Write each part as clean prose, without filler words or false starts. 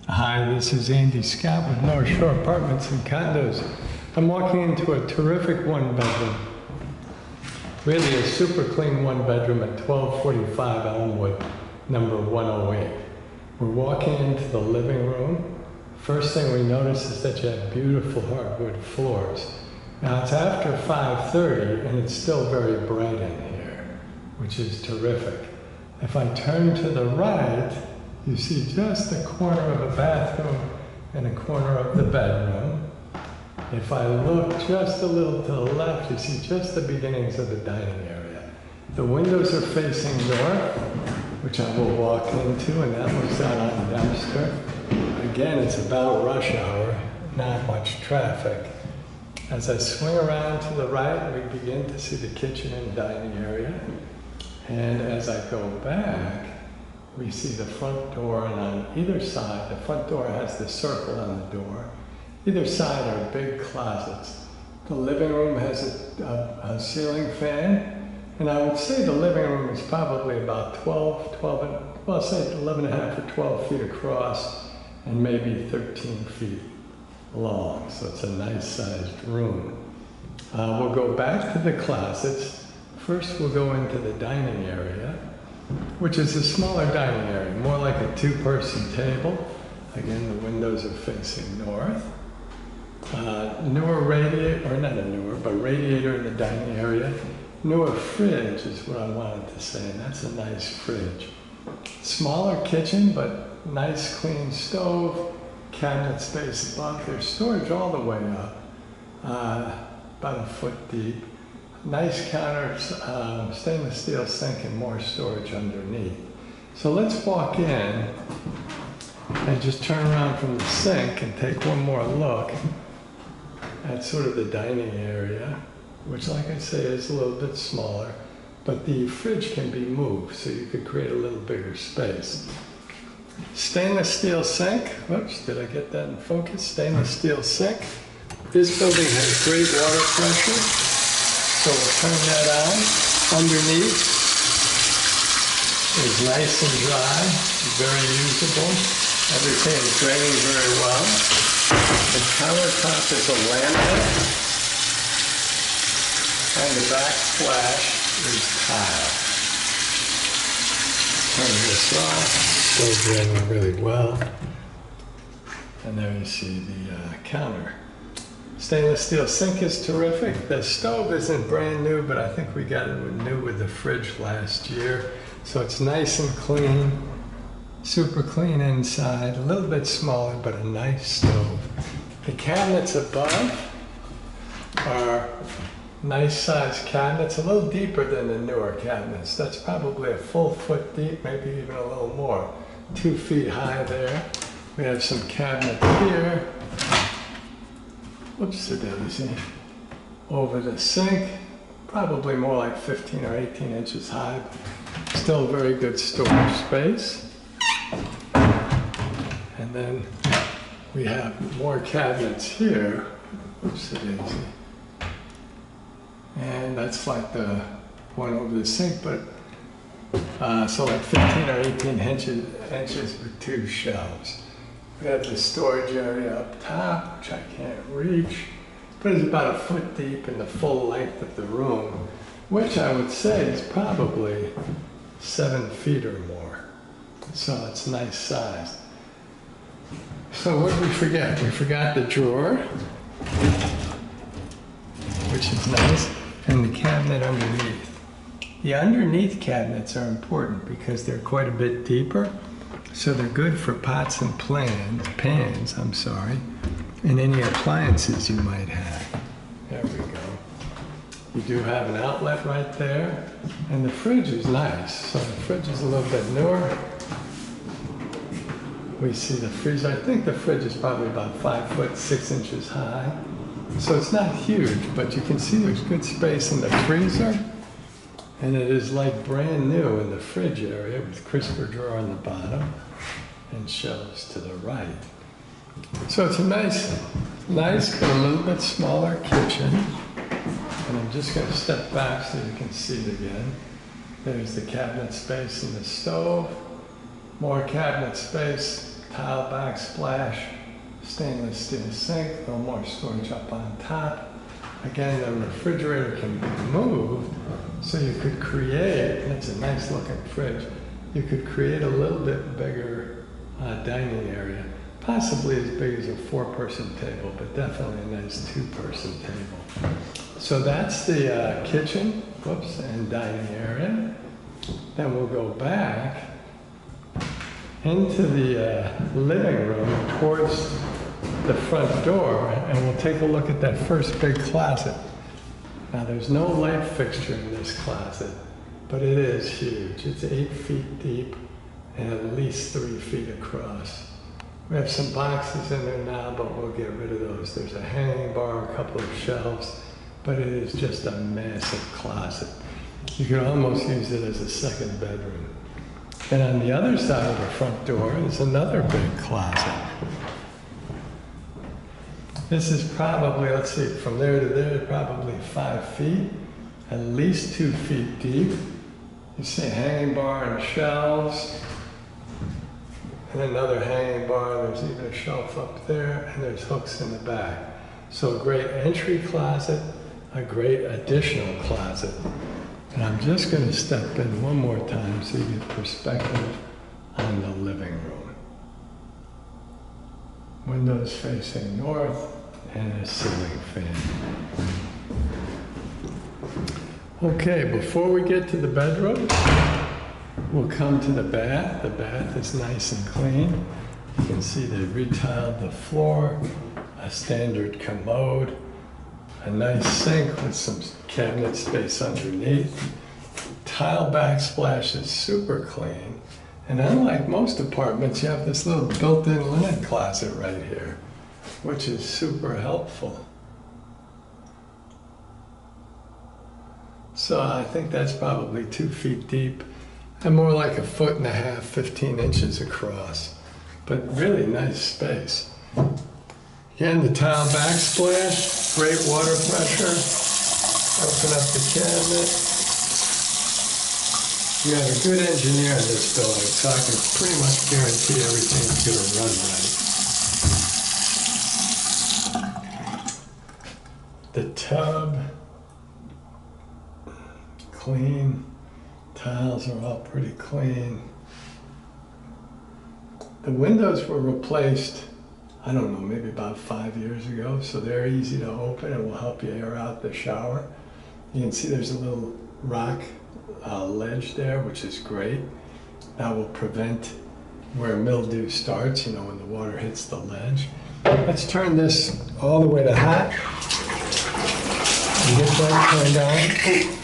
Hi, this is Andy Scott with North Shore Apartments and Condos. I'm walking into a terrific one-bedroom. Really a super clean one-bedroom at 1245 Elmwood, number 108. We're walking into the living room. First thing we notice is that you have beautiful hardwood floors. Now it's after 5:30 and it's still very bright in here, which is terrific. If I turn to the right, you see just the corner of a bathroom and a corner of the bedroom. If I look just a little to the left, you see just the beginnings of the dining area. The windows are facing north, which I will walk into, and that looks out on Dempster. Again, it's about rush hour, not much traffic. As I swing around to the right, we begin to see the kitchen and dining area. And as I go back, we see the front door, and on either side, the front door has the circle on the door. Either side are big closets. The living room has a ceiling fan, and I would say the living room is probably about 11 and a half or 12 feet across, and maybe 13 feet long. So it's a nice sized room. We'll go back to the closets. First, we'll go into the dining area, which is a smaller dining area, more like a two-person table. Again, the windows are facing north. Newer radiator, or not a newer, but radiator in the dining area. Newer fridge is what I wanted to say, and that's a nice fridge. Smaller kitchen, but nice clean stove, cabinet space above. There's storage all the way up, about a foot deep. Nice counters, stainless steel sink, and more storage underneath. So let's walk in and just turn around from the sink and take one more look at sort of the dining area, which, like I say, is a little bit smaller, but the fridge can be moved, so you could create a little bigger space. Stainless steel sink. Whoops, did I get that in focus? Stainless steel sink. This building has great water pressure. So we'll turn that on. Underneath is nice and dry, very usable. Everything is draining very well. The countertop is a laminate, and the backsplash is tile. Turn this off, still draining really well. And there you see the counter. Stainless steel sink is terrific. The stove isn't brand new, but I think we got it new with the fridge last year. So it's nice and clean, super clean inside, a little bit smaller, but a nice stove. The cabinets above are nice sized cabinets, a little deeper than the newer cabinets. That's probably a full foot deep, maybe even a little more. 2 feet high there. We have some cabinets here. Whoops-a-daisy. Over the sink, probably more like 15 or 18 inches high. Still very good storage space. And then we have more cabinets here. Whoops-a-daisy. And that's like the one over the sink, but so like 15 or 18 inches with 2 shelves. We have the storage area up top, which I can't reach, but it's about a foot deep in the full length of the room, which I would say is probably 7 feet or more. So it's nice size. So what did we forget? We forgot the drawer, which is nice, and the cabinet underneath. The underneath cabinets are important because they're quite a bit deeper. So they're good for pots and pans, and any appliances you might have. There we go. You do have an outlet right there, and the fridge is nice. So the fridge is a little bit newer. We see the freezer. I think the fridge is probably about 5 foot 6 inches high. So it's not huge, but you can see there's good space in the freezer. And it is like brand new in the fridge area with crisper drawer on the bottom and shelves to the right. So it's a nice but a little bit smaller kitchen. And I'm just going to step back so you can see it again. There's the cabinet space in the stove. More cabinet space tile backsplash, stainless steel sink, a little more storage up on top. Again, the refrigerator can be moved, so you could create, it's a nice looking fridge, you could create a little bit bigger dining area, possibly as big as a 4-person table, but definitely a nice 2-person table. So that's the kitchen, whoops, and dining area. Then we'll go back into the living room towards the front door, and we'll take a look at that first big closet. Now there's no light fixture in this closet, but it is huge. It's 8 feet deep and at least 3 feet across. We have some boxes in there now, but we'll get rid of those. There's a hanging bar, a couple of shelves, but it is just a massive closet. You could almost use it as a second bedroom. And on the other side of the front door is another big closet. This is probably, let's see, from there to there, probably 5 feet, at least 2 feet deep. You see a hanging bar and shelves, and another hanging bar. There's even a shelf up there, and there's hooks in the back. So a great entry closet, a great additional closet. And I'm just going to step in one more time so you get perspective on the living room. Windows facing north and a ceiling fan. Okay, before we get to the bedroom, we'll come to the bath. The bath is nice and clean. You can see they retiled the floor, a standard commode, a nice sink with some cabinet space underneath. Tile backsplash is super clean. And unlike most apartments, you have this little built-in linen closet right here, which is super helpful. So I think that's probably 2 feet deep and more like 1.5 feet, 15 inches across, but really nice space. Again, the tile backsplash, great water pressure. Open up the cabinet. We have a good engineer in this building, so I can pretty much guarantee everything's going to run right. The tub, clean. Tiles are all pretty clean. The windows were replaced, I don't know, maybe about 5 years ago, so they're easy to open and will help you air out the shower. You can see there's a little rock ledge there, which is great. That will prevent where mildew starts, you know, when the water hits the ledge. Let's turn this all the way to hot and get that turned on.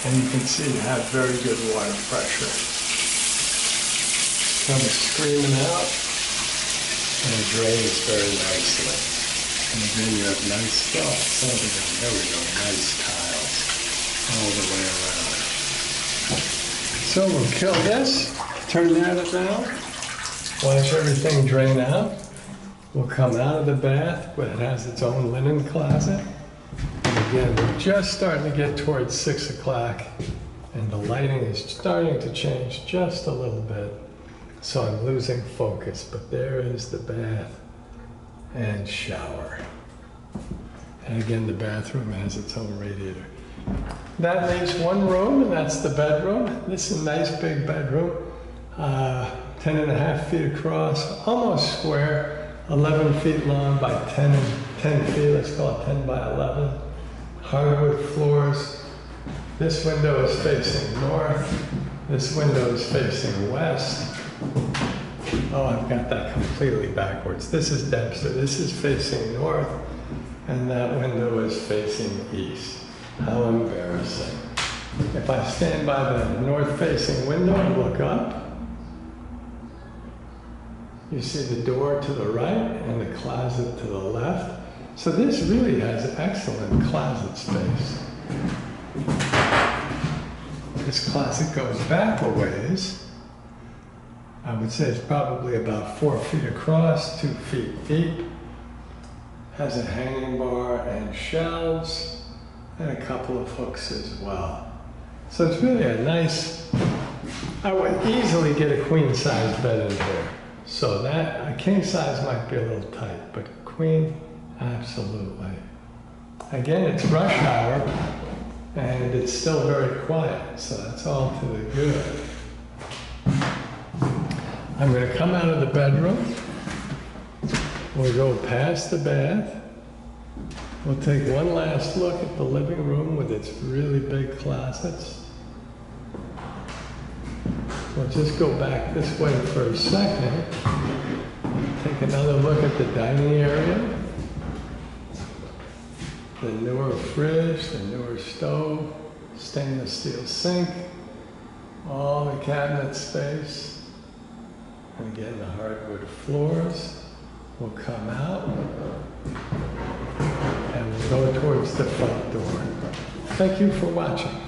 And you can see you have very good water pressure. Comes screaming out, and it drains very nicely. And again, you have nice stuff. There we go, nice tiles all the way around. So we'll kill this, turn that down, watch everything drain out. We'll come out of the bath, but it has its own linen closet. And again, we're just starting to get towards 6 o'clock, and the lighting is starting to change just a little bit. So I'm losing focus, but there is the bath and shower. And again, the bathroom has its own radiator. That leaves one room, and that's the bedroom. This is a nice big bedroom, 10.5 feet across, almost square, 11 feet long by 10 feet, let's call it 10 by 11. Hardwood floors. This window is facing north. This window is facing west. Oh, I've got that completely backwards. This is Dempster. This is facing north, and that window is facing east. How embarrassing. If I stand by the north-facing window and look up, you see the door to the right and the closet to the left. So this really has excellent closet space. This closet goes back a ways. I would say it's probably about 4 feet across, 2 feet deep. Has a hanging bar and shelves, and a couple of hooks as well. So it's really a nice I would easily get a queen size bed in here. So that, a king size might be a little tight, but queen, absolutely. Again, it's rush hour, and it's still very quiet, so that's all to the good. I'm going to come out of the bedroom. We'll go past the bath. We'll take one last look at the living room with its really big closets. We'll just go back this way for a second. Take another look at the dining area. The newer fridge, the newer stove, stainless steel sink, all the cabinet space. And again, the hardwood floors will come out. And we'll go towards the front door. Thank you for watching.